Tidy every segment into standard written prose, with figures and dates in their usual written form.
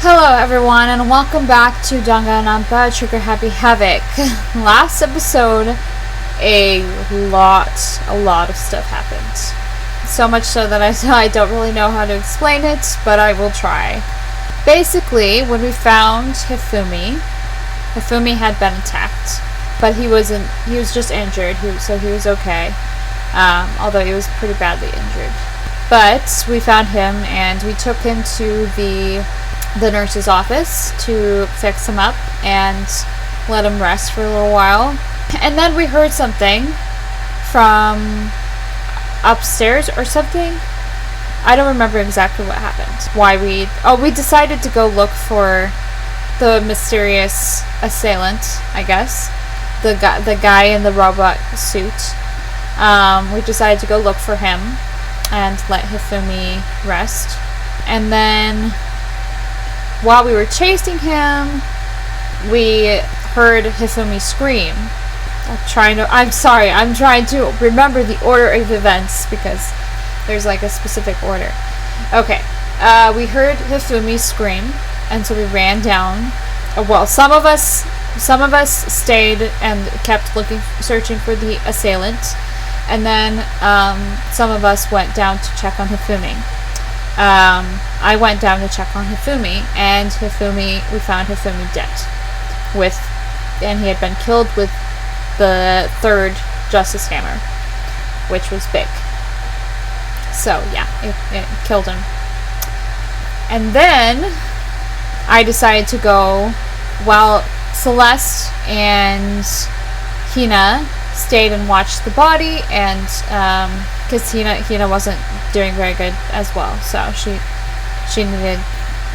Hello everyone and welcome back to Danganronpa Trigger Happy Havoc. Last episode, a lot of stuff happened. So much so that I don't really know how to explain it, but I will try. Basically, when we found Hifumi had been attacked, but he was just injured, so he was okay, although he was pretty badly injured. But we found him and we took him to the nurse's office to fix him up and let him rest for a little while. And then we heard something from upstairs or something. I don't remember exactly what happened. We decided to go look for the mysterious assailant, I guess. The guy in the robot suit. We decided to go look for him and let Hifumi rest. And then while we were chasing him, we heard Hifumi scream. I'm trying to remember the order of events because there's like a specific order. Okay, we heard Hifumi scream, and so we ran down. Well, some of us stayed and kept searching for the assailant, and then some of us went down to check on Hifumi. I went down to check on Hifumi, and we found Hifumi dead. And he had been killed with the third Justice Hammer, which was big. So yeah, it killed him. And then I decided to go while Celeste and Hina stayed and watched the body, and because Hina wasn't doing very good as well, so she needed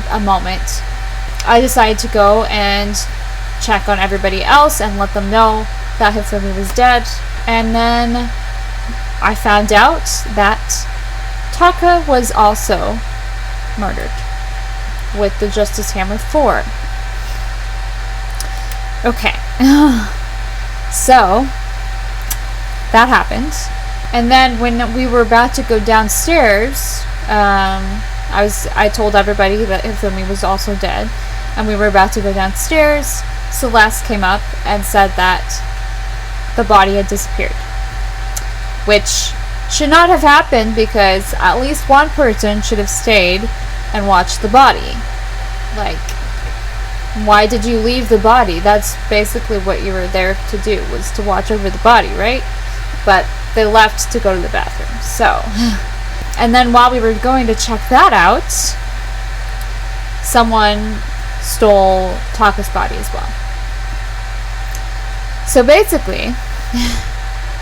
a moment. I decided to go and check on everybody else and let them know that Hifumi was dead, and then I found out that Taka was also murdered with the Justice Hammer 4. Okay. So that happened. And then when we were about to go downstairs, I told everybody that Hifumi was also dead, and we were about to go downstairs. Celeste came up and said that the body had disappeared, which should not have happened because at least one person should have stayed and watched the body. Like, why did you leave the body? That's basically what you were there to do, was to watch over the body, right? But they left to go to the bathroom. So, and then while we were going to check that out, someone stole Taka's body as well. So basically,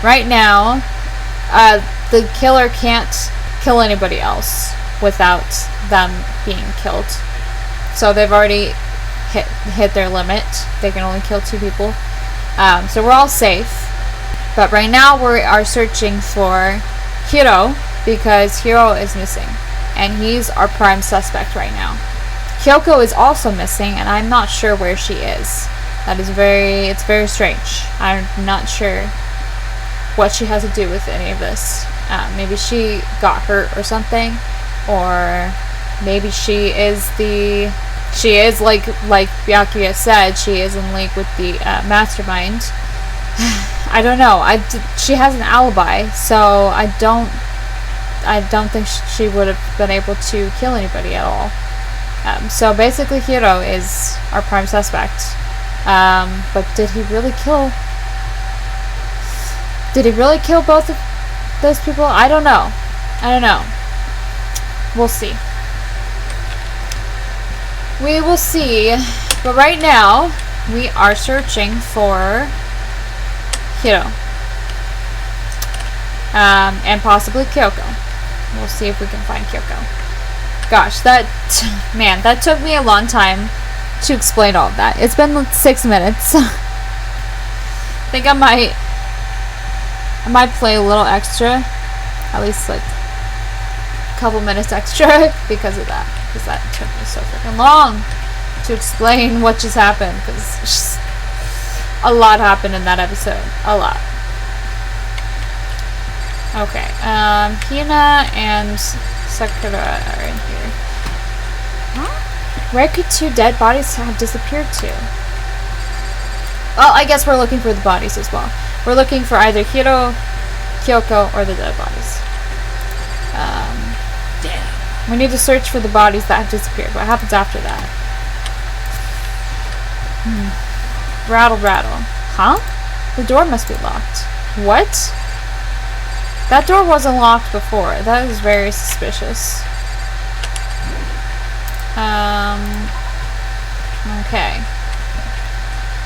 right now, the killer can't kill anybody else without them being killed. So they've already hit their limit. They can only kill 2 people. So we're all safe. But right now we are searching for Hiro because Hiro is missing. And he's our prime suspect right now. Kyoko is also missing, and I'm not sure where she is. It's very strange. I'm not sure what she has to do with any of this. Maybe she got hurt or something, or maybe she is like Byakuya said, she is in league with the mastermind. I don't know. She has an alibi, so I don't think she would have been able to kill anybody at all. So basically, Hiro is our prime suspect. But did he really kill both of those people? I don't know. We'll see. We will see. But right now, we are searching for Hiro. And possibly Kyoko. We'll see if we can find Kyoko. Gosh, that took me a long time to explain all of that. It's been like 6 minutes. I think I might play a little extra, at least like a couple minutes extra because of that. Because that took me so freaking long to explain what just happened. Because a lot happened in that episode. A lot. Okay. Hina and Sakura are in here. Huh? Where could two dead bodies have disappeared to? Well, I guess we're looking for the bodies as well. We're looking for either Hiro, Kyoko, or the dead bodies. Damn. We need to search for the bodies that have disappeared. What happens after that? Rattle, rattle. Huh? The door must be locked. What? That door wasn't locked before. That is very suspicious. Okay.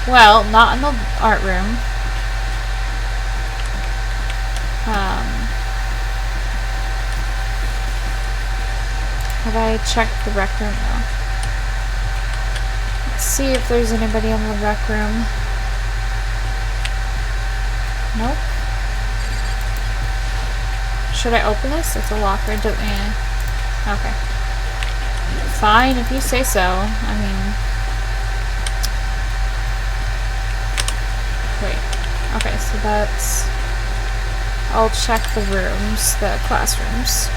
Well, not in the art room. Have I checked the rec room? No. Let's see if there's anybody in the rec room. Nope. Should I open this? It's a locker. Okay. Fine, if you say so. I mean... Wait. Okay, so that's... I'll check the rooms, the classrooms.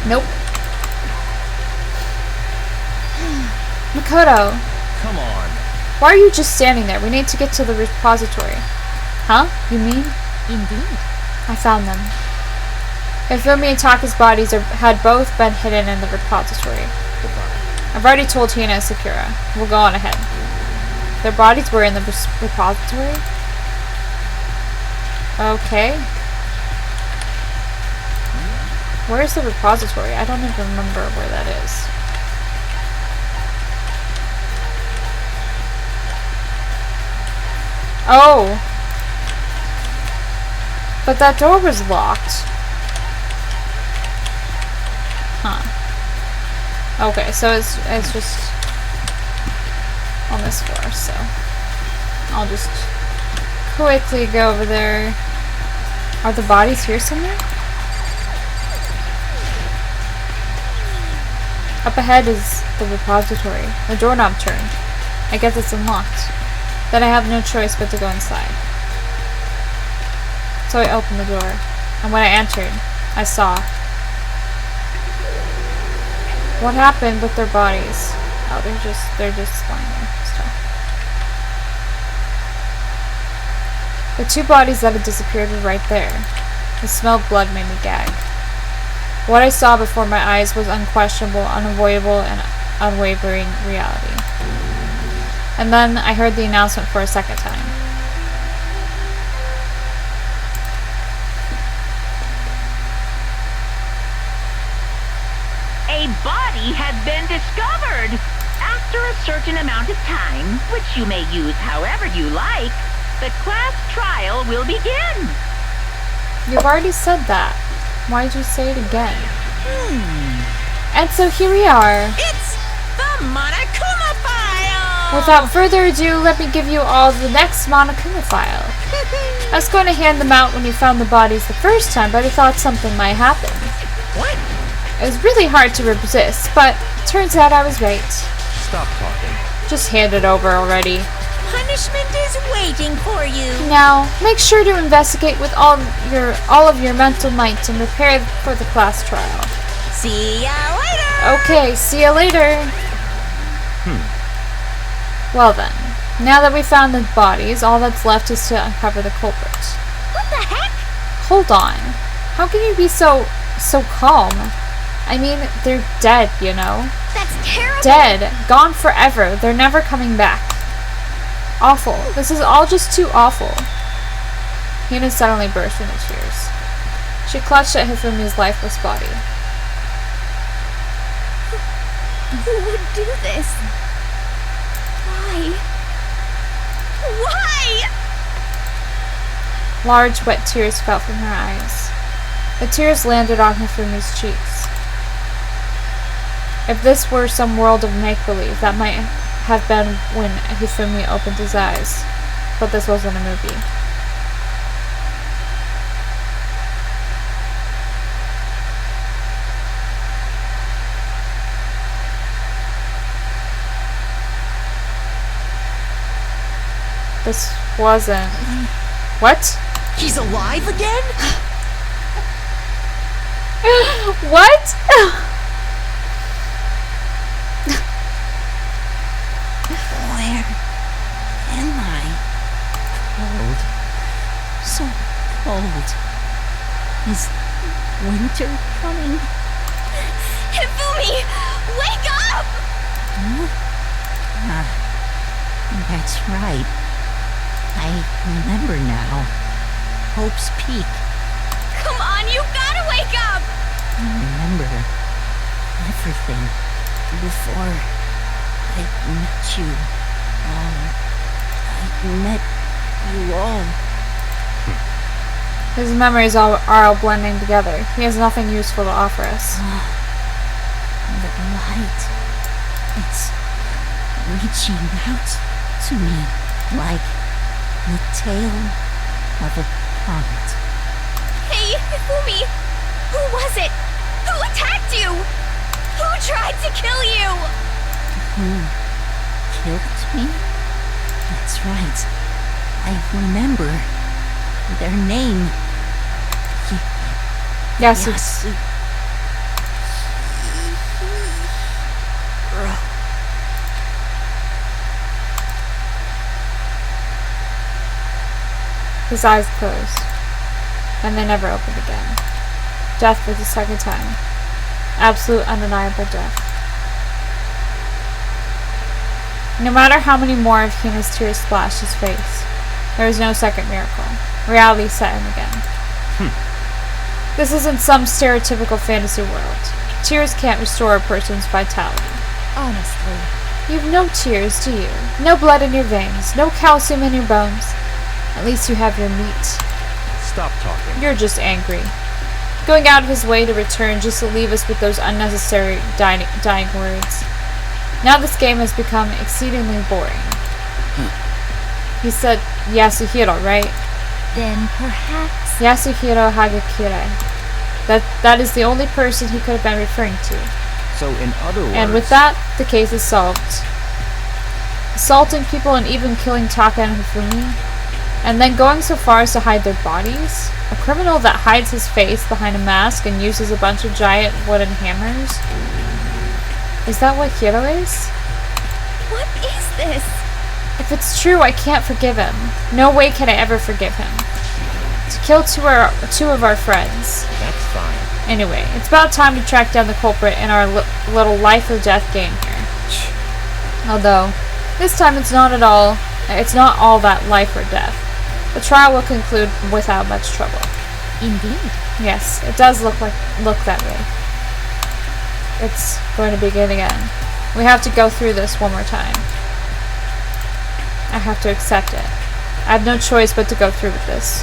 Nope. Makoto! Come on. Why are you just standing there? We need to get to the repository. Huh? You mean? Indeed. I found them. Ifumi and Taka's bodies had both been hidden in the repository. I've already told Hina and Sakura. We'll go on ahead. Their bodies were in the repository? Okay. Where's the repository? I don't even remember where that is. Oh! But that door was locked. Huh. Okay, so it's just on this floor, so I'll just quickly go over there. Are the bodies here somewhere? Up ahead is the repository. The doorknob turned. I guess it's unlocked. Then I have no choice but to go inside. So I opened the door, and when I entered, I saw. What happened with their bodies? Oh, they're just lying there. Stuff. The two bodies that had disappeared were right there. The smell of blood made me gag. What I saw before my eyes was unquestionable, unavoidable, and unwavering reality. And then I heard the announcement for a second time. A body has been discovered! After a certain amount of time, which you may use however you like, the class trial will begin. You've already said that. Why'd you say it again? And so here we are. It's the Monokuma file! Without further ado, let me give you all the next Monokuma file. I was going to hand them out when you found the bodies the first time, but I thought something might happen. What? It was really hard to resist, but turns out I was right. Stop talking. Just hand it over already. Punishment is waiting for you. Now, make sure to investigate with all of your mental might and prepare for the class trial. See ya later! Okay, see you later. Well then, now that we found the bodies, all that's left is to uncover the culprit. What the heck? Hold on. How can you be so calm? I mean, they're dead, you know? That's terrible! Dead. Gone forever. They're never coming back. Awful. This is all just too awful. Hina suddenly burst into tears. She clutched at Hifumi's lifeless body. Who would do this? Why? Why? Large, wet tears fell from her eyes. The tears landed on Hifumi's cheeks. If this were some world of make-believe, that might have been when Hifumi opened his eyes. But this wasn't a movie. This wasn't... What? He's alive again? What? Where am I? Cold. So cold. Is winter coming? Hifumi! Wake up! That's right. I remember now. Hope's Peak. Come on, you gotta wake up! I remember everything before I met you all. I met you all. His memories are all blending together. He has nothing useful to offer us. The light. It's reaching out to me like the tail of a comet. Hey, Hifumi! Who was it? Who attacked you? Who tried to kill you? Who killed me? That's right. I remember their name. Yes, Yasu. his eyes closed, and they never opened again. Death for the second time. Absolute undeniable death. No matter how many more of Hina's tears splashed his face, there was no second miracle. Reality set in again. This isn't some stereotypical fantasy world. Tears can't restore a person's vitality. Honestly. You've no tears, do you? No blood in your veins, no calcium in your bones. At least you have your meat. Stop talking. You're just angry. Going out of his way to return just to leave us with those unnecessary dying words. Now this game has become exceedingly boring. He said Yasuhiro, right? Then perhaps... Yasuhiro Hagakure. That is the only person he could have been referring to. So in other words... And with that, the case is solved. Assaulting people and even killing Taka and Hifumi, and then going so far as to hide their bodies? A criminal that hides his face behind a mask and uses a bunch of giant wooden hammers? Is that what Hiro is? What is this? If it's true, I can't forgive him. No way can I ever forgive him. To kill two of our friends. That's fine. Anyway, it's about time to track down the culprit in our little life or death game here. Although, this time it's not all that life or death. The trial will conclude without much trouble. Indeed. Yes, it does look that way. It's going to begin again. We have to go through this one more time. I have to accept it. I have no choice but to go through with this.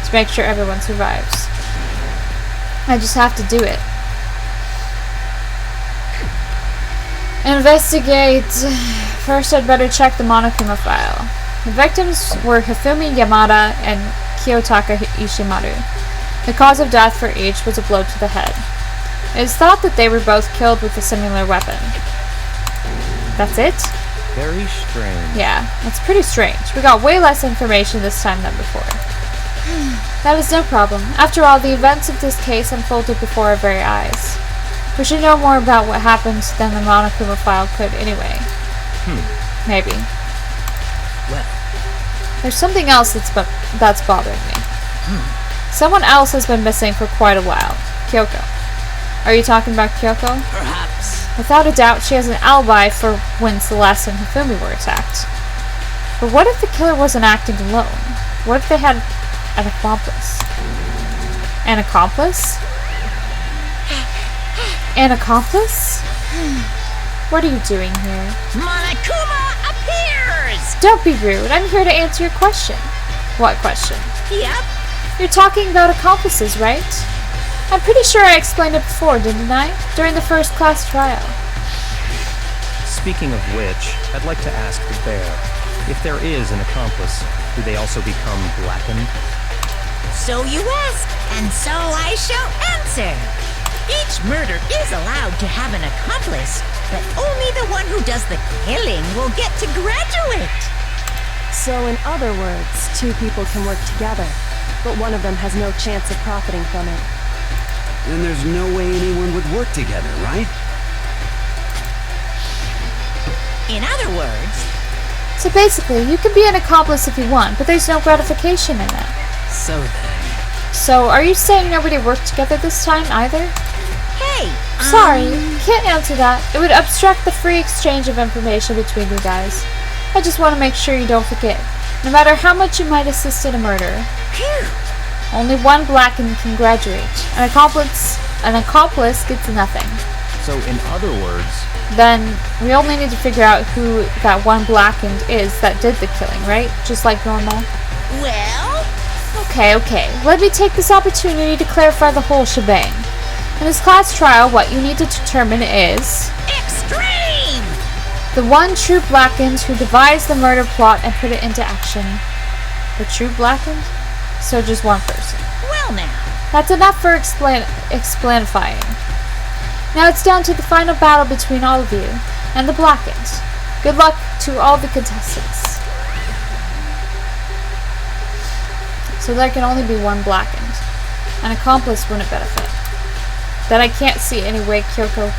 To make sure everyone survives. I just have to do it. Investigate. First, I'd better check the Monokuma file. The victims were Hifumi Yamada and Kiyotaka Ishimaru. The cause of death for each was a blow to the head. It is thought that they were both killed with a similar weapon. That's it? Very strange. Yeah, that's pretty strange. We got way less information this time than before. That is no problem. After all, the events of this case unfolded before our very eyes. We should know more about what happened than the Monokuma file could anyway. Maybe. Well. There's something else that's bothering me. Someone else has been missing for quite a while. Kyoko. Are you talking about Kyoko? Perhaps. Without a doubt, she has an alibi for when Celeste and Hifumi were attacked. But what if the killer wasn't acting alone? What if they had an accomplice? An accomplice? An accomplice? What are you doing here? Monokuma appears! Don't be rude. I'm here to answer your question. What question? Yep. You're talking about accomplices, right? I'm pretty sure I explained it before, didn't I? During the first class trial. Speaking of which, I'd like to ask the bear, if there is an accomplice, do they also become blackened? So you ask, and so I shall answer. Each murder is allowed to have an accomplice, but only the one who does the killing will get to graduate. So in other words, two people can work together, but one of them has no chance of profiting from it. then there's no way anyone would work together, right? In other words, So basically, you can be an accomplice if you want, but there's no gratification in it. So then... So, are you saying nobody worked together this time either? hey, Sorry, can't answer that. It would obstruct the free exchange of information between you guys. I just want to make sure you don't forget. No matter how much you might assist in a murder, Phew. only one blackened can graduate. An accomplice gets nothing. So, in other words, Then we only need to figure out who that one blackened is that did the killing, right? Just like normal. Well, Okay. Let me take this opportunity to clarify the whole shebang. In this class trial, what you need to determine is extreme! the one true blackened who devised the murder plot and put it into action. The true blackened? So just one person. Well now, That's enough for explanifying. Now it's down to the final battle between all of you and the blackened. Good luck to all the contestants. So there can only be one blackened. An accomplice wouldn't benefit. Then I can't see any way Kyoko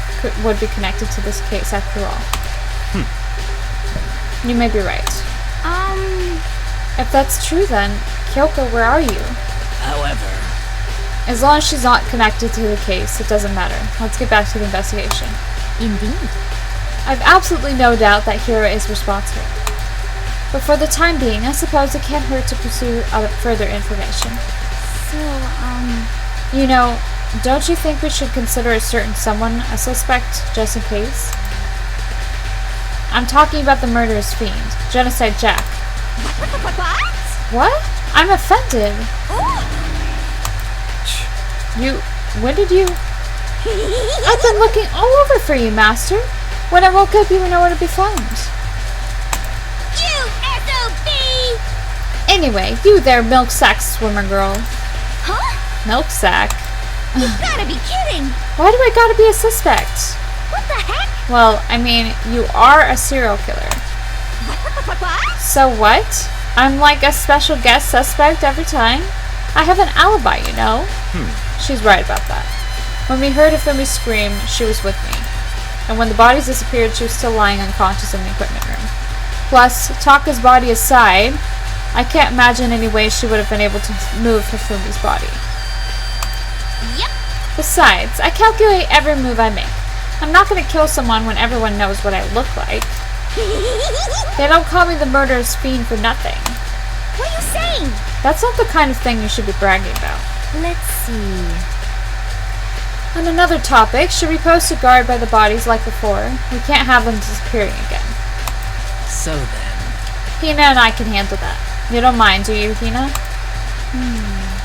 would be connected to this case after all. You may be right. If that's true then, Kyoko, where are you? However... As long as she's not connected to the case, it doesn't matter. Let's get back to the investigation. indeed. I've absolutely no doubt that Hira is responsible. But for the time being, I suppose it can't hurt to pursue further information. So, You know, don't you think we should consider a certain someone a suspect, just in case? I'm talking about the murderous fiend, Genocide Jack. what? What? I'm offended. When did you... I've been looking all over for you, Master. When I woke up, you were nowhere to be found. You SOB! Anyway, you there, milk sack swimmer girl. Huh? Milk sack? You gotta be kidding! Why do I gotta be a suspect? What the heck? Well, I mean, you are a serial killer. What? So what? I'm like a special guest suspect every time? I have an alibi, you know? She's right about that. When we heard Ifumi scream, she was with me. And when the bodies disappeared, she was still lying unconscious in the equipment room. Plus, Taka's body aside, I can't imagine any way she would have been able to move Hifumi's body. Yep. Besides, I calculate every move I make. I'm not going to kill someone when everyone knows what I look like. They don't call me the murderous fiend for nothing. What are you saying? That's not the kind of thing you should be bragging about. Let's see. On another topic, should we post a guard by the bodies like before? We can't have them disappearing again. So then... Hina and I can handle that. You don't mind, do you, Hina?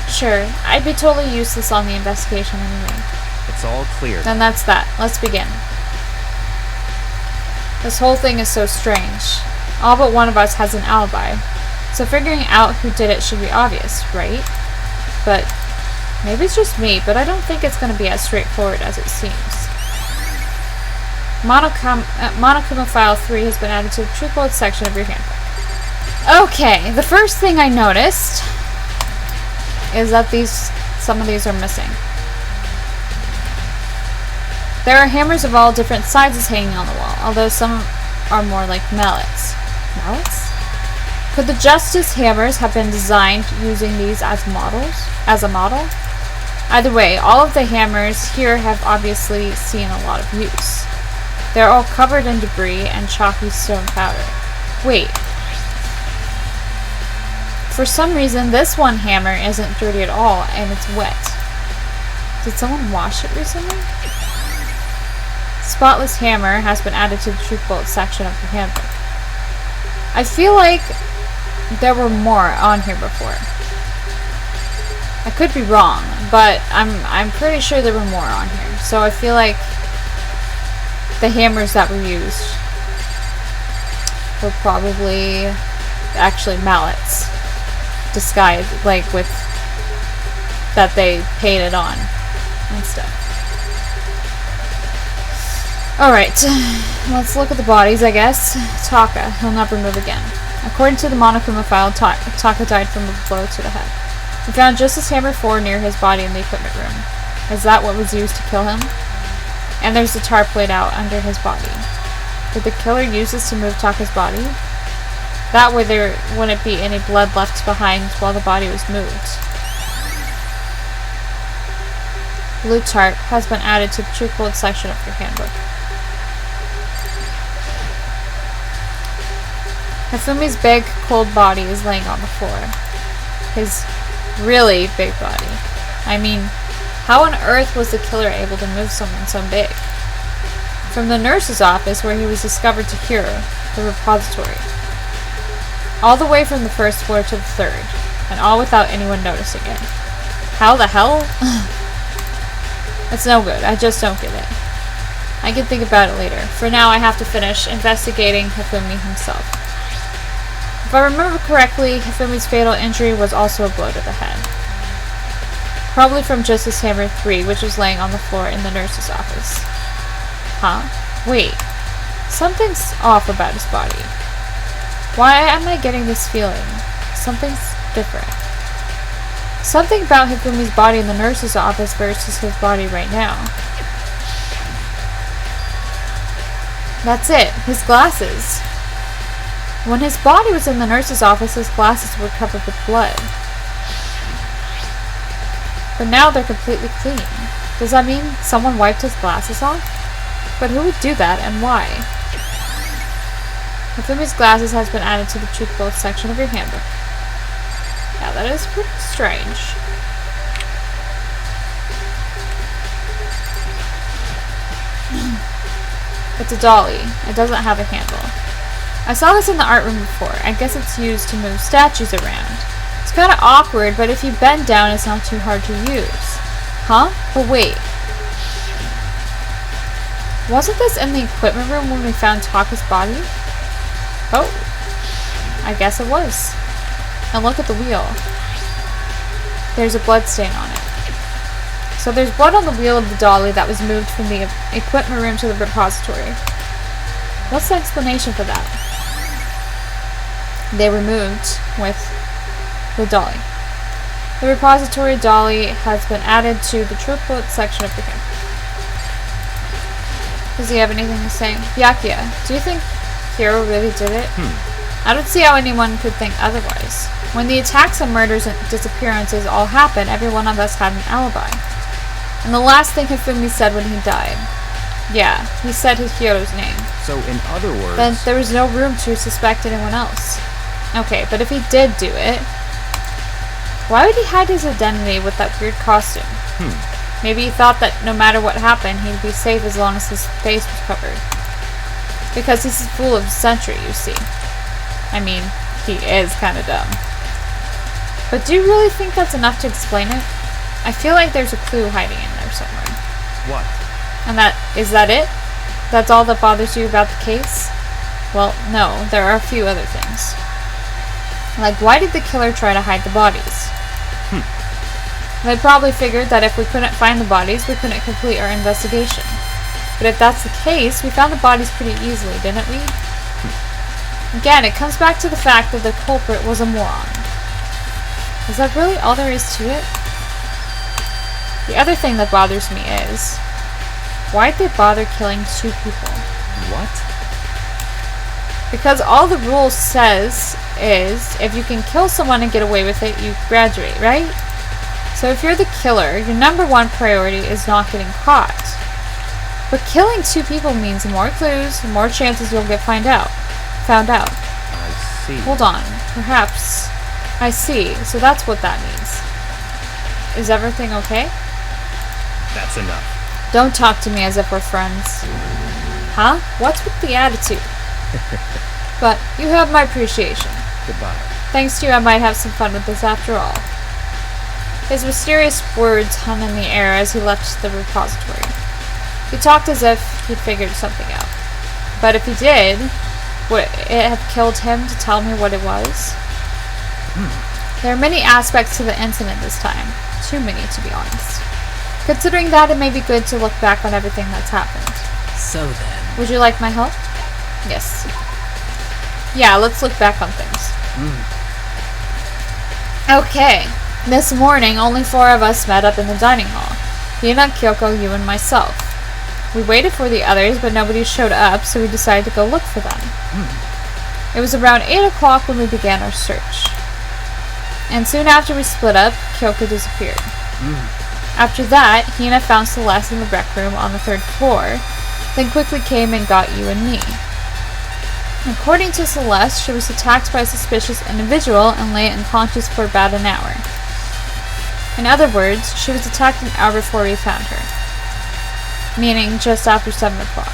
Sure. I'd be totally useless on the investigation anyway. it's all clear. Then that's that. Let's begin. This whole thing is so strange. All but one of us has an alibi. So figuring out who did it should be obvious, right? But maybe it's just me, but I don't think it's going to be as straightforward as it seems. Monokuma File 3 has been added to the Truth Bullet section of your handbook. Okay, the first thing I noticed is that some of these are missing. There are hammers of all different sizes hanging on the wall, although some are more like mallets. Mallets? Could the Justice hammers have been designed using these as models? As a model? Either way, all of the hammers here have obviously seen a lot of use. They're all covered in debris and chalky stone powder. Wait. For some reason, this one hammer isn't dirty at all, and it's wet. Did someone wash it recently? Spotless hammer has been added to the Truth Bullet section of the handbook. I feel like there were more on here before. I could be wrong, but I'm pretty sure there were more on here. So I feel like the hammers that were used were probably actually mallets disguised, like with that they painted on and stuff. Alright, let's look at the bodies, I guess. Taka, he'll never move again. According to the Monokuma file, Taka died from a blow to the head. We found Justice Hammer 4 near his body in the equipment room. Is that what was used to kill him? And there's the tarp laid out under his body. Did the killer use this to move Taka's body? That way there wouldn't be any blood left behind while the body was moved. Blue tarp has been added to the True Cold section of your handbook. Hifumi's big, cold body is laying on the floor. His really big body. I mean, how on earth was the killer able to move someone so big? From the nurse's office where he was discovered to cure, the repository. All the way from the first floor to the third, and all without anyone noticing it. How the hell? It's no good. I just don't get it. I can think about it later. For now, I have to finish investigating Hifumi himself. If I remember correctly, Hifumi's fatal injury was also a blow to the head. Probably from Justice Hammer 3, which was laying on the floor in the nurse's office. Huh? Wait. Something's off about his body. Why am I getting this feeling? Something's different. Something about Hifumi's body in the nurse's office versus his body right now. That's it. His glasses. When his body was in the nurse's office, his glasses were covered with blood. But now they're completely clean. Does that mean someone wiped his glasses off? But who would do that and why? Hifumi's glasses has been added to the Truth Both section of your handbook. Yeah, that is pretty strange. It's a dolly. It doesn't have a handle. I saw this in the art room before. I guess it's used to move statues around. It's kind of awkward, but if you bend down, it's not too hard to use. Huh? But wait. Wasn't this in the equipment room when we found Taka's body? Oh. I guess it was. And look at the wheel. There's a blood stain on it. So there's blood on the wheel of the dolly that was moved from the equipment room to the repository. What's the explanation for that? They were moved with the dolly. The repository dolly has been added to the Truth Bullet section of the game. Does he have anything to say? Byakuya, do you think Hiro really did it? I don't see how anyone could think otherwise. When the attacks and murders and disappearances all happened, every one of us had an alibi. And the last thing Hifumi said when he died. Yeah, he said Hiro's name. So, in other words... Then there was no room to suspect anyone else. Okay, but if he did do it, why would he hide his identity with that weird costume? Maybe he thought that no matter what happened, he'd be safe as long as his face was covered. Because he's full of century, you see. I mean, he is kind of dumb. But do you really think that's enough to explain it? I feel like there's a clue hiding in there somewhere. What? And is that it? That's all that bothers you about the case? Well, no, there are a few other things. Like, why did the killer try to hide the bodies? They probably figured that if we couldn't find the bodies, we couldn't complete our investigation. But if that's the case, we found the bodies pretty easily, didn't we? Again, it comes back to the fact that the culprit was a moron. Is that really all there is to it? The other thing that bothers me is, why'd they bother killing 2 people? What? Because all the rule says is, if you can kill someone and get away with it, you graduate, right? So if you're the killer, your number 1 priority is not getting caught. But killing 2 people means more clues, more chances you'll get found out. I see. Hold on. Perhaps. I see. So that's what that means. Is everything okay? That's enough. Don't talk to me as if we're friends. Huh? What's with the attitude? But you have my appreciation. Goodbye. Thanks to you, I might have some fun with this after all. His mysterious words hung in the air as he left the repository. He talked as if he'd figured something out. But if he did, would it have killed him to tell me what it was? There are many aspects to the incident this time. Too many, to be honest. Considering that, it may be good to look back on everything that's happened. So then... Would you like my help? Yes. Yeah, let's look back on things. Okay. This morning, only 4 of us met up in the dining hall. Hina, Kyoko, you, and myself. We waited for the others, but nobody showed up, so we decided to go look for them. It was around 8 o'clock when we began our search. And soon after we split up, Kyoko disappeared. After that, Hina found Celeste in the rec room on the 3rd floor, then quickly came and got you and me. According to Celeste, she was attacked by a suspicious individual and lay unconscious for about an hour. In other words, she was attacked an hour before we found her, meaning just after 7 o'clock.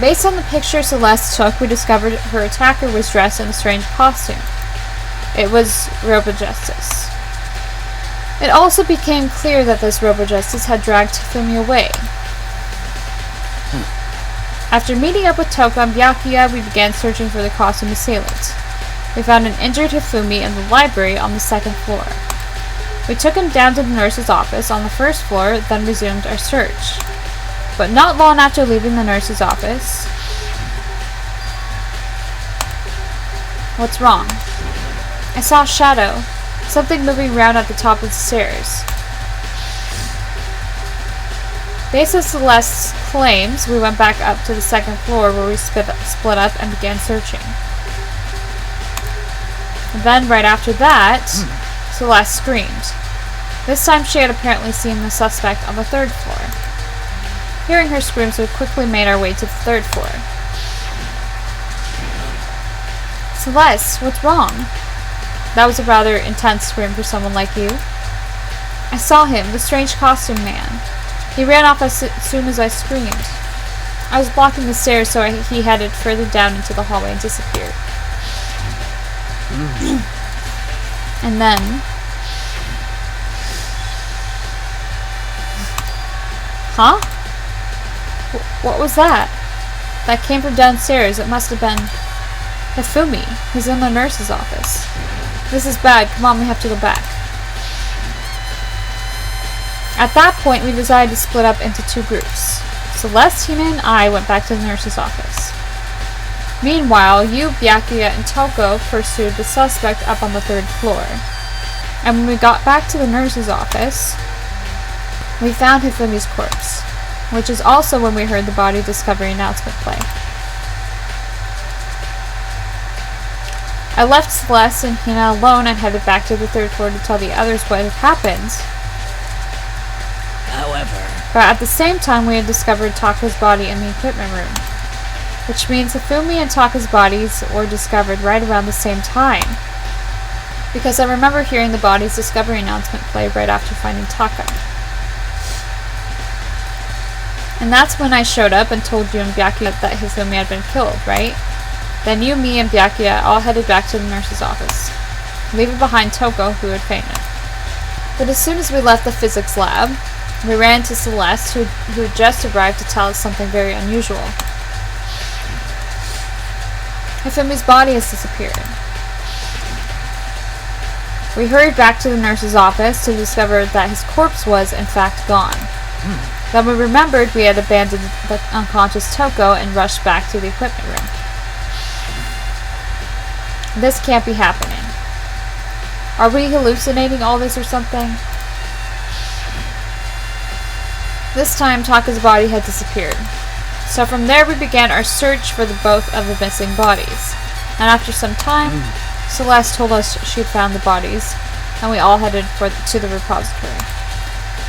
Based on the picture Celeste took, we discovered her attacker was dressed in a strange costume. It was Robo-Justice. It also became clear that this Robo-Justice had dragged Hifumi away. After meeting up with Toko and Byakuya, we began searching for the costume assailant. We found an injured Hifumi in the library on the 2nd floor. We took him down to the nurse's office on the 1st floor, then resumed our search. But not long after leaving the nurse's office... What's wrong? I saw a shadow. Something moving around at the top of the stairs. Based on Celeste's claims, we went back up to the 2nd floor where we split up and began searching. And then, right after that, Celeste screamed. This time she had apparently seen the suspect on the 3rd floor. Hearing her screams, we quickly made our way to the 3rd floor. Celeste, what's wrong? That was a rather intense scream for someone like you. I saw him, the strange costume man. He ran off as soon as I screamed. I was blocking the stairs, so he headed further down into the hallway and disappeared. And then... Huh? What was that? That came from downstairs. It must have been... Hifumi. He's in the nurse's office. This is bad. Come on, we have to go back. At that point, we decided to split up into 2 groups. Celeste, Hina, and I went back to the nurse's office. Meanwhile, you, Byakuya, and Toko pursued the suspect up on the 3rd floor. And when we got back to the nurse's office, we found Hifumi's corpse, which is also when we heard the body discovery announcement play. I left Celeste and Hina alone and headed back to the 3rd floor to tell the others what had happened. However... But at the same time, we had discovered Taka's body in the equipment room. Which means Hifumi and Taka's bodies were discovered right around the same time. Because I remember hearing the body's discovery announcement play right after finding Taka. And that's when I showed up and told you and Byakuya that Hifumi had been killed, right? Then you, me, and Byakuya all headed back to the nurse's office, leaving behind Toko, who had fainted. But as soon as we left the physics lab, we ran into Celeste, who had just arrived to tell us something very unusual. Hifumi's body has disappeared. We hurried back to the nurse's office to discover that his corpse was, in fact, gone. Then we remembered we had abandoned the unconscious Toko and rushed back to the equipment room. This can't be happening. Are we hallucinating all this or something? This time, Taka's body had disappeared. So from there we began our search for both of the missing bodies. And after some time, Celeste told us she'd found the bodies, and we all headed to the repository.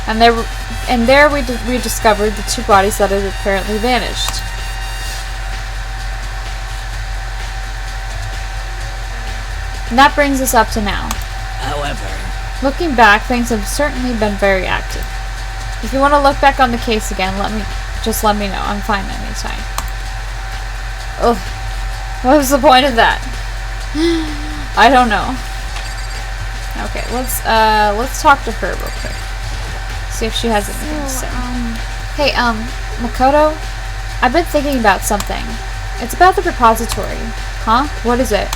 And there we discovered the 2 bodies that had apparently vanished. And that brings us up to now. However... Looking back, things have certainly been very active. If you want to look back on the case again, let me know. I'm fine anytime. Ugh. What was the point of that? I don't know. Okay, let's talk to her real quick. See if she has anything to say. Hey, Makoto, I've been thinking about something. It's about the repository. Huh? What is it?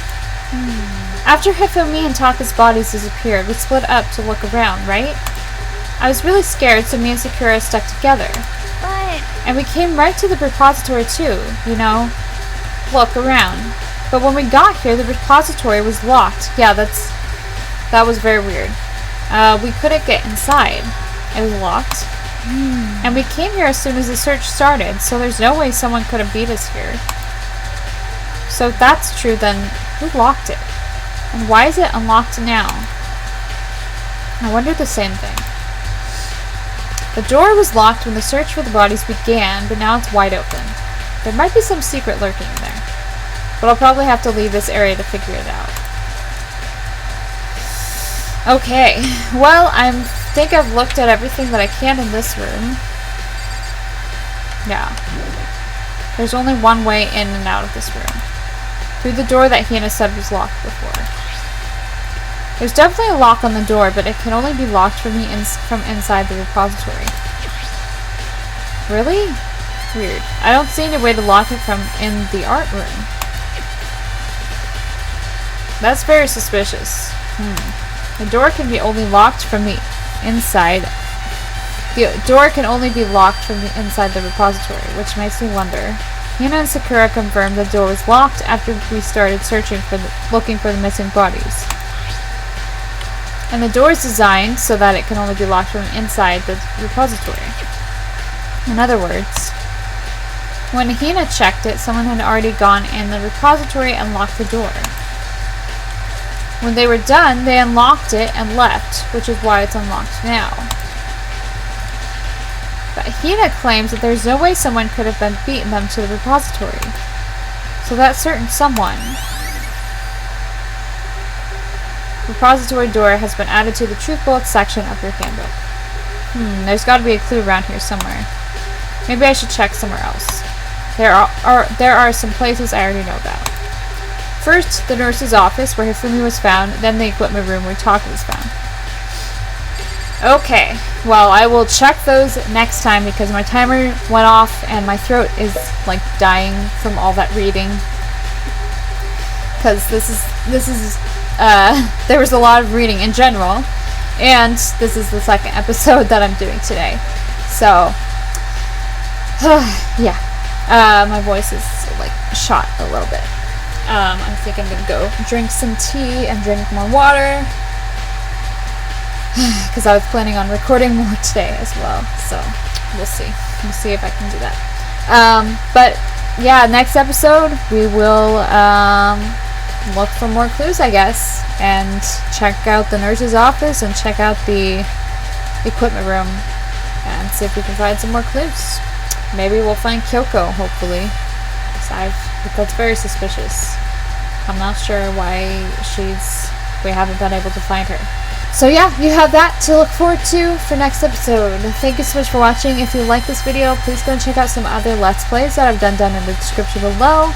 After Hifumi and Taka's bodies disappeared, we split up to look around, right? I was really scared, so me and Sakura stuck together. But... And we came right to the repository too, you know? Look around. But when we got here, the repository was locked. Yeah, that was very weird. We couldn't get inside. It was locked. And we came here as soon as the search started, so there's no way someone could have beat us here. So if that's true, then who locked it? And why is it unlocked now? I wonder the same thing. The door was locked when the search for the bodies began, but now it's wide open. There might be some secret lurking in there. But I'll probably have to leave this area to figure it out. Okay, well, I think I've looked at everything that I can in this room. Yeah. There's only one way in and out of this room. Through the door that Hina said was locked before. There's definitely a lock on the door, but it can only be locked from inside the repository. Really? Weird. I don't see any way to lock it from in the art room. That's very suspicious. The door can be only locked from the inside. The door can only be locked from the inside the repository, which makes me wonder. Hina and Sakura confirmed the door was locked after we started searching looking for the missing bodies. And the door is designed so that it can only be locked from inside the repository. In other words, when Hina checked it, someone had already gone in the repository and locked the door. When they were done, they unlocked it and left, which is why it's unlocked now. But Hina claims that there's no way someone could have been beaten them to the repository. So that certain someone... Repository door has been added to the Truth Bullets section of your handbook. There's got to be a clue around here somewhere. Maybe I should check somewhere else. There are some places I already know about. First, the nurse's office, where Hifumi was found, then the equipment room where Taka was found. Okay, well, I will check those next time because my timer went off and my throat is, like, dying from all that reading. Because there was a lot of reading in general, and this is the second episode that I'm doing today. So, yeah, my voice is, like, shot a little bit. I think I'm gonna go drink some tea and drink more water because I was planning on recording more today as well, so we'll see if I can do that. But yeah, next episode we will look for more clues, I guess, and check out the nurse's office and check out the equipment room and see if we can find some more clues. Maybe we'll find Kyoko, hopefully. That's very suspicious. I'm not sure why we haven't been able to find her. So yeah, you have that to look forward to for next episode. Thank you so much for watching. If you like this video, please go and check out some other Let's Plays that I've done down in the description below.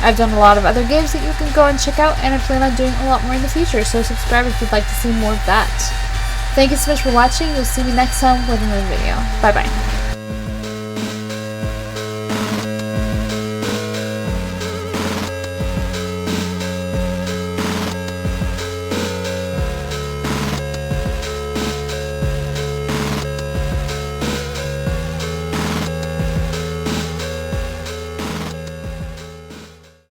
I've done a lot of other games that you can go and check out, and I plan on doing a lot more in the future, so subscribe if you'd like to see more of that. Thank you so much for watching. You'll see me next time with another video. Bye bye.